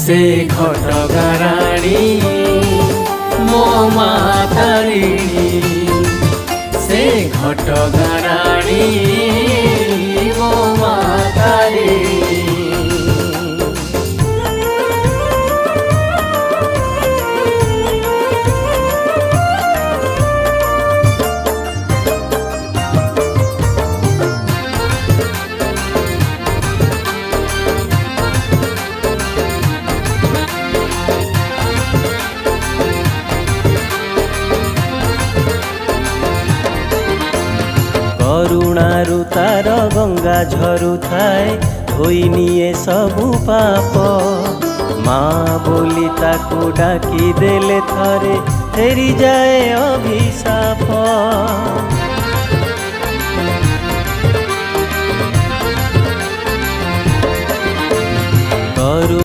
से घटगाराणी मो मा तारिणी से घटगाराणी मो मा तारिणी। करुणारु तार गंगा झरु थाए धोई निए सबु पाप माँ बोली ताकू डाकी देले थरे फेरी जाए अभिशाप।